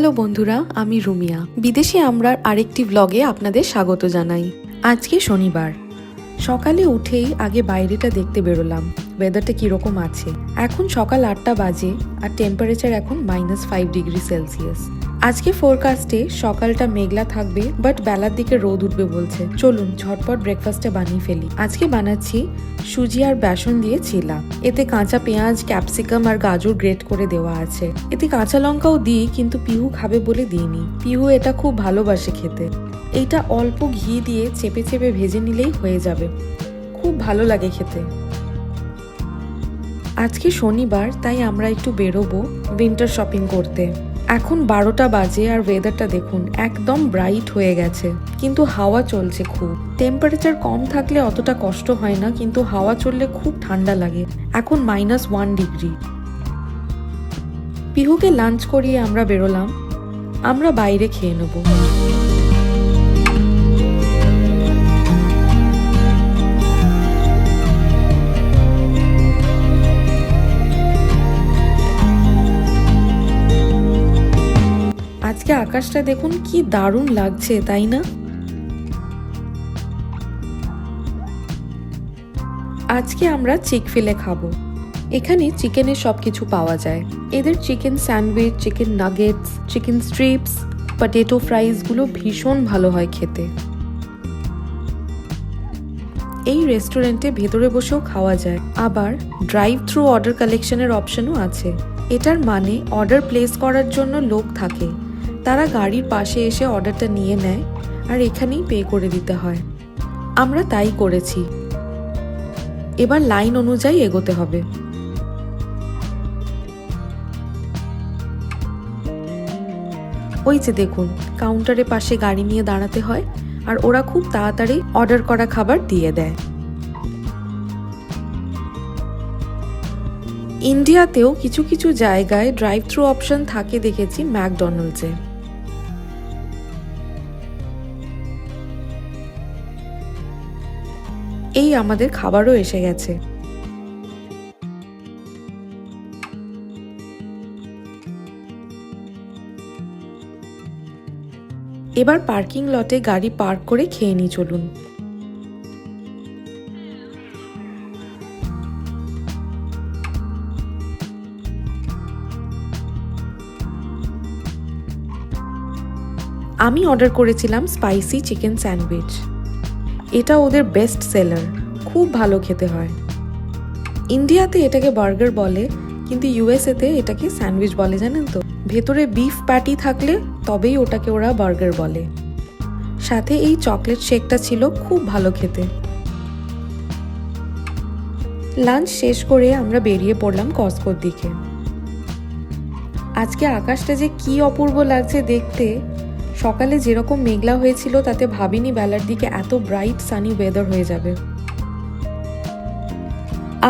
Hello বন্ধুরা, আমি রুমিয়া। বিদেশি আমরার আরেকটি ব্লগে আপনাদের স্বাগত জানাই। আজকে শনিবার, সকালে উঠেই আগে বাইরেটা দেখতে বেরোলাম ওয়েদারটা কীরকম আছে। এখন সকাল 8টা বাজে আর টেম্পারেচার এখন -5°C। আজকে ফোরকাস্টে সকালটা মেঘলা থাকবে, বাট বেলার দিকে রোদ উঠবে বলছে। চলুন ঝটপট ব্রেকফাস্টে বানিয়ে ফেলি। আজকে বানাচ্ছি সুজি আর বেসন দিয়ে চিলা। এতে কাঁচা পেঁয়াজ, ক্যাপসিকাম আর গাজর গ্রেট করে দেওয়া আছে। এতে কাঁচা লঙ্কাও দিই, কিন্তু পিহু খাবে বলে দিইনি। পিহু এটা খুব ভালোবাসে খেতে। এইটা অল্প ঘি দিয়ে চেপে চেপে ভেজে নিলেই হয়ে যাবে, খুব ভালো লাগে খেতে। আজকে শনিবার, তাই আমরা একটু বেরোবো উইন্টার শপিং করতে। এখন 12টা বাজে আর ওয়েদারটা দেখুন, একদম ব্রাইট হয়ে গেছে, কিন্তু হাওয়া চলছে খুব। টেম্পারেচার কম থাকলে অতটা কষ্ট হয় না, কিন্তু হাওয়া চললে খুব ঠান্ডা লাগে। এখন -1°। পিহুকে লাঞ্চ করিয়ে আমরা বেরোলাম। আমরা বাইরে খেয়ে নেবো। আজকে আকাশটা দেখুন কি দারুণ লাগছে, তাই না? আজকে আমরা চিকফিলে খাবো। এখানে চিকেনের সবকিছু পাওয়া যায়। এদের chicken sandwich, chicken nuggets, chicken strips, potato ফ্রাইজগুলো ভীষণ ভালো হয় খেতে। এই রেস্টুরেন্টে ভেতরে বসেও খাওয়া যায়, আবার ড্রাইভ থ্রু অর্ডার কালেকশনের অপশনও আছে। এটার মানে অর্ডার প্লেস করার জন্য লোক থাকে, তারা গাড়ির পাশে এসে অর্ডারটা নিয়ে নেয় আর এখানেই পে করে দিতে হয়। আমরা তাই করেছি। এবার লাইন অনুযায়ী এগোতে হবে। ওই যে দেখুন, কাউন্টারের পাশে গাড়ি নিয়ে দাঁড়াতে হয় আর ওরা খুব তাড়াতাড়ি অর্ডার করা খাবার দিয়ে দেয়। ইন্ডিয়াতেও কিছু কিছু জায়গায় ড্রাইভ থ্রু অপশন থাকে দেখেছি ম্যাকডোনাল্ডসে। এই আমাদের খাবারও এসে গেছে। এবার পার্কিং লটে গাড়ি পার্ক করে খেয়ে নিই, চলুন। আমি অর্ডার করেছিলাম স্পাইসি চিকেন স্যান্ডউইচ। এটা ওদের বেস্ট সেলার, খুব ভালো খেতে হয়। ইন্ডিয়াতে এটাকে বার্গার বলে, কিন্তু ইউএসএতে এটাকে স্যান্ডউইচ বলে, জানেন তো। ভেতরে বিফ প্যাটি থাকলে তবেই ওটাকে ওরা বার্গার বলে। সাথে এই চকলেট শেকটা ছিল খুব ভালো খেতে। লাঞ্চ শেষ করে আমরা বেরিয়ে পড়লাম কস্কোর দিকে। আজকে আকাশটা যে কি অপূর্ব লাগছে দেখতে। সকালে যেরকম মেঘলা হয়েছিল তাতে ভাবিনি বেলার দিকে এত ব্রাইট সানি ওয়েদার হয়ে যাবে।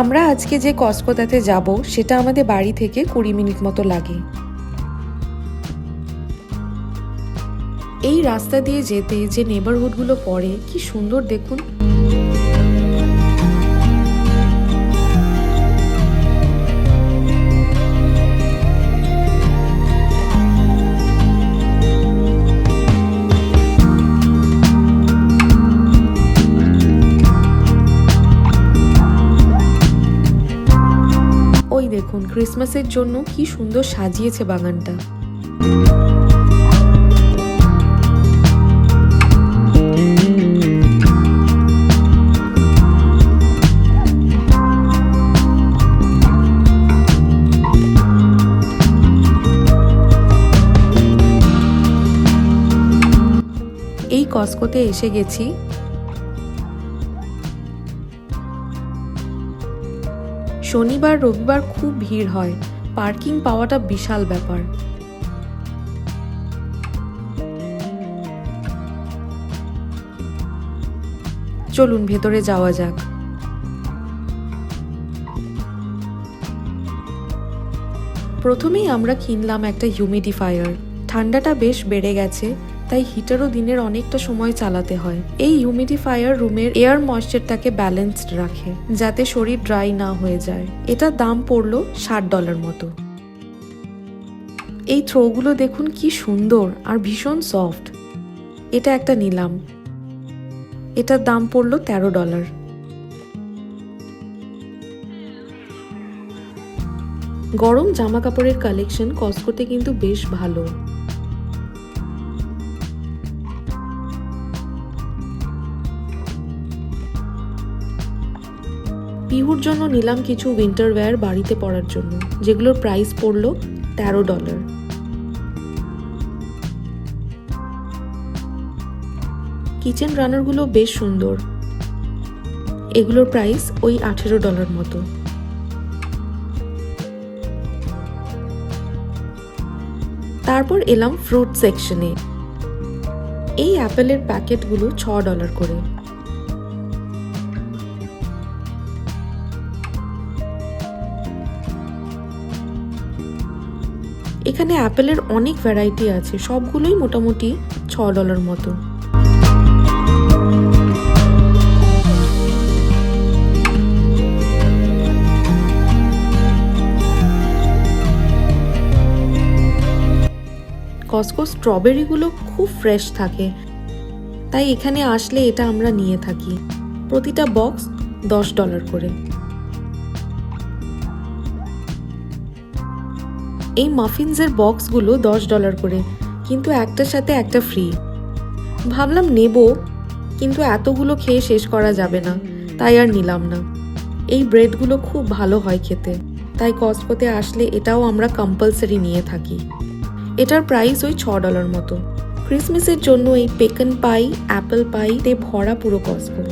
আমরা আজকে যে কস্কোতে যাব সেটা আমাদের বাড়ি থেকে 20 মিনিট মতো লাগে। এই রাস্তা দিয়ে যেতে যে নেবারহুডগুলো পড়ে কি সুন্দর দেখুন। ওই দেখুন, ক্রিসমাসের জন্য কি সুন্দর সাজিয়েছে বাগানটা। এই কস্কোতে এসে গেছি। শনিবার রবিবার খুব ভিড় হয়, পার্কিং পাওয়াটা বিশাল ব্যাপার। চলুন ভেতরে যাওয়া যাক। প্রথমেই আমরা কিনলাম একটা হিউমিডিফায়ার। ঠান্ডাটা বেশ বেড়ে গেছে, তাই হিটারও দিনের অনেকটা সময় চালাতে হয়। এই হিউমিডিফায়ার রুমের এয়ার ময়েশ্চারটাকে ব্যালেন্সড রাখে, যাতে শরীর ড্রাই না হয়ে যায়। এটার দাম পড়লো $60 মতো। এই থ্রোগুলো দেখুন কি সুন্দর আর ভীষণ সফট। এটা একটা নিলাম, এটার দাম পড়লো $13। গরম জামা কাপড়ের কালেকশন কস্টকোতে কিন্তু বেশ ভালো। পিহুর জন্য নিলাম কিছু উইন্টার ওয়্যার বাড়িতে পরার জন্য, যেগুলোর প্রাইস পড়লো $13। কিচেন রানারগুলো বেশ সুন্দর, এগুলোর প্রাইস ওই $18 মতো। তারপর এলাম ফ্রুট সেকশনে। এই অ্যাপেলের প্যাকেটগুলো $6 করে। এখানে অ্যাপেলের অনেক ভ্যারাইটি আছে, সবগুলোই মোটামুটি $6 মতো। কস্টকো স্ট্রবেরিগুলো খুব ফ্রেশ থাকে, তাই এখানে আসলে এটা আমরা নিয়ে থাকি। প্রতিটা বক্স $10 করে। এই মাফিনসের বক্সগুলো $10 করে, কিন্তু একটার সাথে একটা ফ্রি। ভাবলাম নেব, কিন্তু এতগুলো খেয়ে শেষ করা যাবে না, তাই আর নিলাম না। এই ব্রেডগুলো খুব ভালো হয় খেতে, তাই কস্টকোতে আসলে এটাও আমরা কম্পালসারি নিয়ে থাকি। এটার প্রাইস ওই $6 মতো। ক্রিসমাসের জন্য এই পেকন পাই, অ্যাপেল পাইতে ভরা পুরো কস্টকো।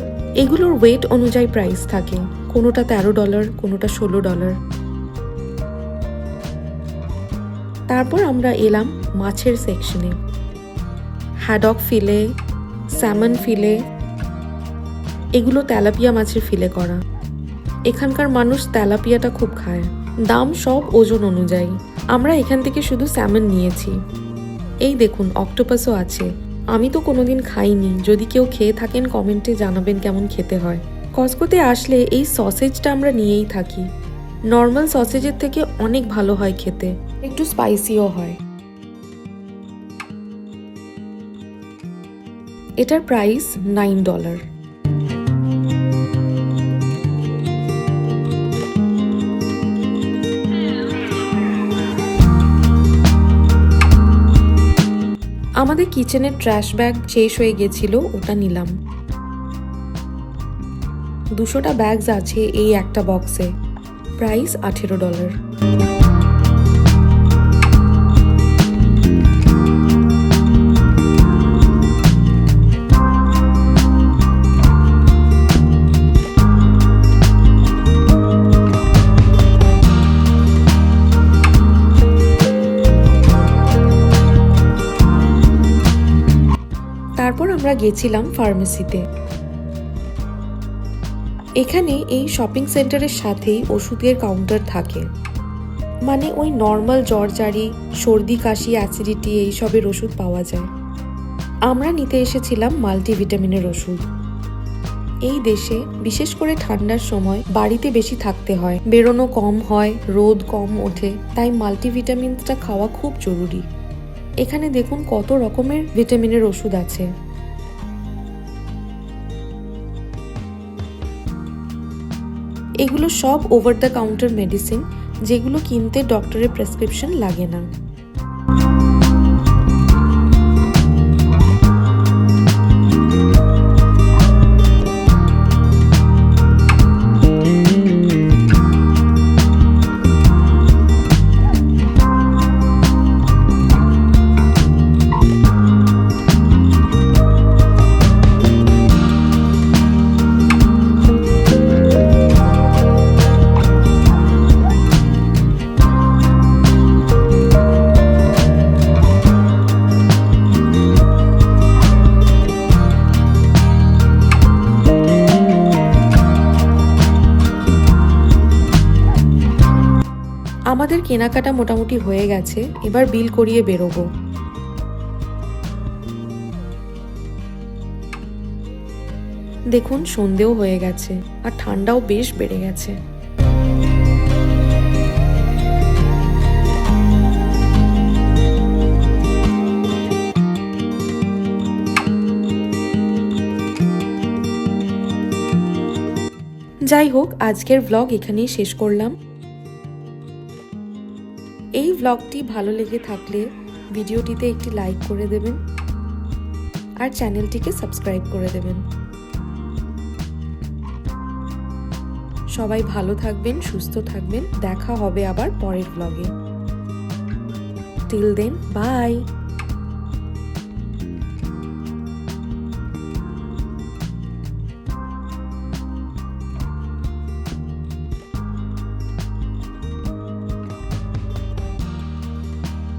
এগুলোর ওয়েট অনুযায়ী প্রাইস থাকে, কোনোটা $13, কোনোটা $16। তারপর আমরা এলাম মাছের সেকশনে। হ্যাডক ফিলে, স্যামন ফিলে, এগুলো তেলাপিয়া মাছের ফিলে করা। এখানকার মানুষ তেলাপিয়াটা খুব খায়। দাম সব ওজন অনুযায়ী। আমরা এখান থেকে শুধু স্যামন নিয়েছি। এই দেখুন অক্টোপাসও আছে। আমি তো কোনোদিন খাইনি, যদি কেউ খেয়ে থাকেন কমেন্টে জানাবেন কেমন খেতে হয়। কস্টকোতে আসলে এই সসেজটা আমরা নিয়েই থাকি। নর্মাল সসেজের থেকে অনেক ভালো হয় খেতে, একটু স্পাইসিও হয়। এটার প্রাইস $9। আমাদের কিচেনের ট্র্যাশ ব্যাগ শেষ হয়ে গেছিল, ওটা নিলাম। 200টা ব্যাগস আছে এই একটা বক্সে, প্রাইস $18। তারপর আমরা গেছিলাম ফার্মেসিতে। এখানে এই শপিং সেন্টারের সাথেই ওষুধের কাউন্টার থাকে, মানে ওই নর্মাল জ্বরজারি, সর্দি কাশি, অ্যাসিডিটি এইসবের ওষুধ পাওয়া যায়। আমরা নিতে এসেছিলাম মাল্টিভিটামিনের ওষুধ। এই দেশে বিশেষ করে ঠান্ডার সময় বাড়িতে বেশি থাকতে হয়, বেরোনো কম হয়, রোদ কম ওঠে, তাই মাল্টিভিটামিনসটা খাওয়া খুব জরুরি। এখানে দেখুন কত রকমের ভিটামিনের ওষুধ আছে। এগুলো সব ওভার দ্য কাউন্টার মেডিসিন, যেগুলো কিনতে ডক্টরের প্রেসক্রিপশন লাগে না। আমাদের কেনাকাটা মোটামুটি হয়ে গেছে, এবার বিল করিয়ে বেরোবো। দেখুন সন্ধেও হয়ে গেছে আর ঠান্ডাও বেশ বেড়ে গেছে। যাই হোক, আজকের ব্লগ এখানেই শেষ করলাম। এই ব্লগটি ভালো লেগে থাকলে ভিডিওটিতে একটি লাইক করে দেবেন আর চ্যানেলটিকে সাবস্ক্রাইব করে দেবেন। সবাই ভালো থাকবেন, সুস্থ থাকবেন। দেখা হবে আবার পরের ব্লগে। Till then, by.